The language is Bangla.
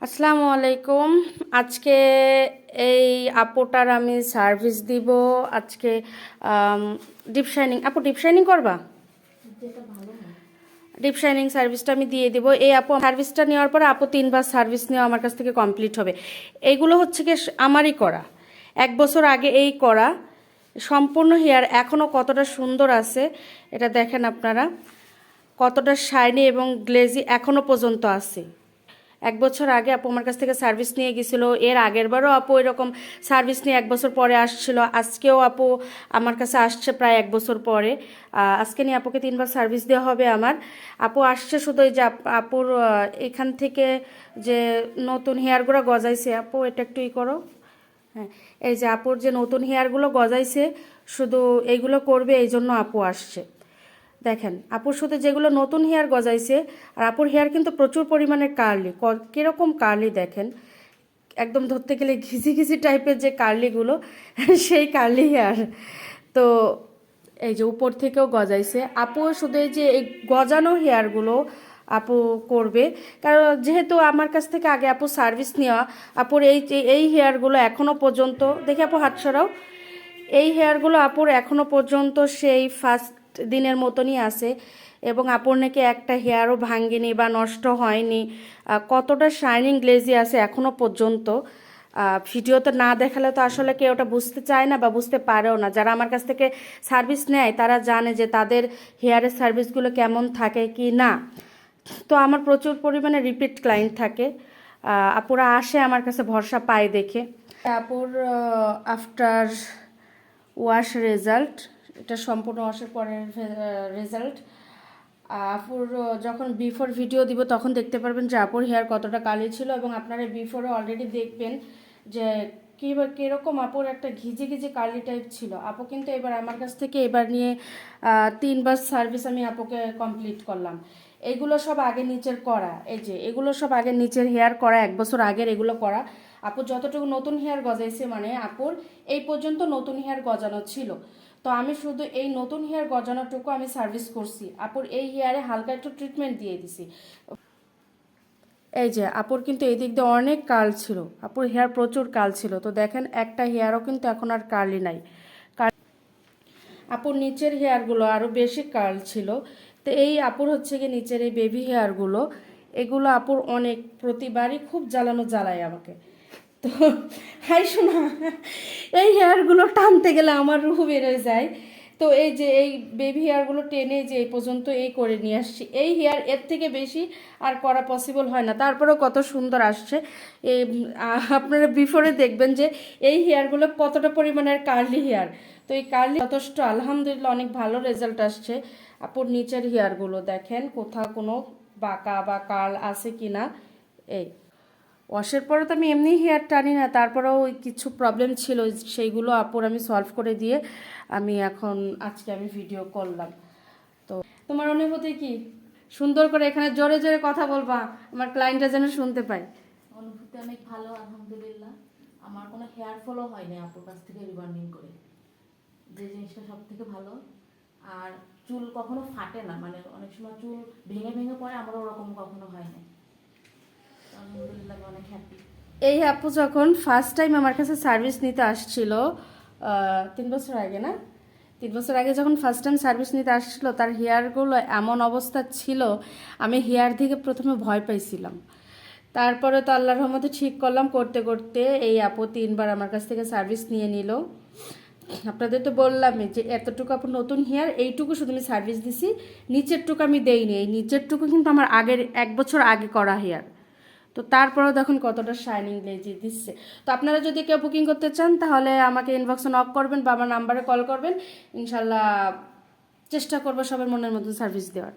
আসসালামু আলাইকুম। আজকে এই আপুটার আমি সার্ভিস দিব। আজকে ডিপ শাইনিং, আপু ডিপ শাইনিং করবা? ডিপ শাইনিং সার্ভিসটা আমি দিয়ে দিব। এই আপু সার্ভিসটা নেওয়ার পর আপু 3বার সার্ভিস নেওয়া আমার কাছ থেকে কমপ্লিট হবে। এইগুলো হচ্ছে কি আমারই করা, 1 বছর আগে এই করা সম্পূর্ণ হেয়ার এখনও কতটা সুন্দর আছে এটা দেখেন আপনারা, কতটা শাইনি এবং গ্লেজি এখনও পর্যন্ত আছে। 1 বছর আগে আপু আমার কাছ থেকে সার্ভিস নিয়ে গেছিলো। এর আগের বারও আপু এরকম সার্ভিস নিয়ে 1 বছর পরে আসছিল। আজকেও আপু আমার কাছে আসছে প্রায় 1 বছর পরে। আজকে নিয়ে আপুকে 3বার সার্ভিস দেওয়া হবে আমার। আপু আসছে শুধু এই যে আপুর এখান থেকে যে নতুন হেয়ারগুলো গজাইছে, আপু এটা একটু করো। হ্যাঁ, এই যে আপুর যে নতুন হেয়ারগুলো গজাইছে শুধু এইগুলো করবে, এই জন্য আপু আসছে। দেখেন আপুর সাথে যেগুলো নতুন হেয়ার গজাইছে, আর আপুর হেয়ার কিন্তু প্রচুর পরিমাণে কার্লি। কীরকম কার্লি দেখেন, একদম ধরতে গেলে ঘিসি ঘিসি টাইপের যে কার্লিগুলো সেই কার্লি হেয়ার। তো এই যে উপর থেকেও গজাইছে। আপু শুধু এই যে এই গজানো হেয়ারগুলো আপু করবে, কারণ যেহেতু আমার কাছ থেকে আগে আপু সার্ভিস নেওয়া, আপুর এই হেয়ারগুলো এখনও পর্যন্ত, দেখে আপু হাত সরাও, এই হেয়ারগুলো আপুর এখনও পর্যন্ত সেই ফার্স্ট দিনের মতনই আছে এবং আপুর নাকি একটা হেয়ারও ভাঙেনি বা নষ্ট হয়নি। কতটা শাইনিং গ্লেজি আছে এখনও পর্যন্ত। ভিডিওতে না দেখালে তো আসলে কেউ ওটা বুঝতে চায় না বা বুঝতে পারেও না। যারা আমার কাছ থেকে সার্ভিস নেয় তারা জানে যে তাদের হেয়ারের সার্ভিসগুলো কেমন থাকে কি না। তো আমার প্রচুর পরিমাণে রিপিট ক্লায়েন্ট থাকে, আপুরা আসে আমার কাছে ভরসা পায় দেখে। আপুর আফটার ওয়াশ রেজাল্ট, এটা সম্পূর্ণ ওয়াশের পরের রেজাল্ট। আপুর যখন বিফোর ভিডিও দিব তখন দেখতে পারবেন যে আপুর হেয়ার কতটা কালি ছিল, এবং আপনারা বিফোরে অলরেডি দেখবেন যে কীরকম আপুর একটা ঘিজি ঘিজি কালি টাইপ ছিল। আপু কিন্তু এবার আমার কাছ থেকে এবার নিয়ে 3বার সার্ভিস আমি আপুকে কমপ্লিট করলাম। এগুলো সব আগে নিচের করা, এই যে এগুলো সব আগে নিচের হেয়ার করা, 1 বছর আগের এগুলো করা। আপু যতটুকু নতুন হেয়ার গজাইছে, মানে আপুর এই পর্যন্ত নতুন হেয়ার গজানো ছিল, তো আমি শুধু এই নতুন হেয়ার গজানোটুকু আমি সার্ভিস করছি। আপুর এই হেয়ারে হালকা একটু ট্রিটমেন্ট দিয়ে দিছি। এই যে আপুর কিন্তু এই দিক দিয়ে অনেক কার্ল ছিল, আপুর হেয়ার প্রচুর কার্ল ছিল। তো দেখেন একটা হেয়ারও কিন্তু এখন আর কার্লি নাই। আপুর নিচের হেয়ারগুলো আরও বেশি কার্ল ছিল। তো এই আপুর হচ্ছে গিয়ে নিচের এই বেবি হেয়ারগুলো, এগুলো আপুর অনেক প্রতিবারই খুব জ্বালায় আমাকে। তো হাই শোনা, এই হেয়ারগুলো টানতে গেলে আমার রুহ বেরোয় যায়। তো এই যে এই বেবি হেয়ারগুলো টেনে যে এই পর্যন্ত এই করে নিয়ে আসছি। এই হেয়ার এর থেকে বেশি আর করা পসিবল হয় না, তারপরেও কত সুন্দর আসছে। এই আপনারা বিফোরে দেখবেন যে এই হেয়ারগুলো কতটা পরিমাণের কার্লি হেয়ার। তো এই কার্লি যথেষ্ট আলহামদুলিল্লাহ অনেক ভালো রেজাল্ট আসছে। আপুর নিচের হেয়ারগুলো দেখেন কোথাও কোনো বাঁকা বা কার্ল আছে কি না। এই ওয়াশের পরে তো আমি এমনি হেয়ার টানি না, তারপরেও কিছু প্রবলেম ছিল, সেইগুলো আপুর আমি সলভ করে দিয়ে আমি এখন আজকে আমি ভিডিও করলাম। তো তোমার অনুভূতি কি? সুন্দর করে এখানে জোরে জোরে কথা বলবা, আমার ক্লায়েন্টরা যেন শুনতে পায়। অনুভূতি অনেক ভালো, আলহামদুলিল্লাহ। আমার কোনো হেয়ার ফলও হয়নি আপুর কাছ থেকে রিবার্নিং করে, যে জিনিসটা সব থেকে ভালো। আর চুল কখনো ফাটে না, মানে অনেক সময় চুল ভেঙে ভেঙে পড়ে, আমার ওরকম কখনো হয় না। আলহামদুলিল্লাহ, আমি অনেক হ্যাপি। এই আপু যখন ফার্স্ট টাইম আমার কাছে সার্ভিস নিতে আসছিল 3 বছর আগে, না 3 বছর আগে যখন ফার্স্ট টাইম সার্ভিস নিতে আসছিল, তার হেয়ারগুলো এমন অবস্থা ছিল, আমি হেয়ার দিকে প্রথমে ভয় পাইছিলাম। তারপরে তো আল্লাহর রহমতে ঠিক করলাম, করতে করতে এই আপু 3বার আমার কাছ থেকে সার্ভিস নিয়ে নিল। আপনাদের তো বললামই যে এতটুকু আপু নতুন হেয়ার, এইটুকু শুধু আমি সার্ভিস দিছি, নিচেরটুকু আমি দেইনি। এই নিচেরটুকু কিন্তু আমার আগের 1 বছর আগে করা হেয়ার। তো তারপরেও দেখুন কতটা শাইনিং গ্লেজি দিচ্ছে। তো আপনারা যদি কেউ বুকিং করতে চান তাহলে আমাকে ইনবক্সে নক করবেন বা আমার নাম্বারে কল করবেন, ইনশাল্লাহ চেষ্টা করবো সবার মনের মতো সার্ভিস দেওয়ার।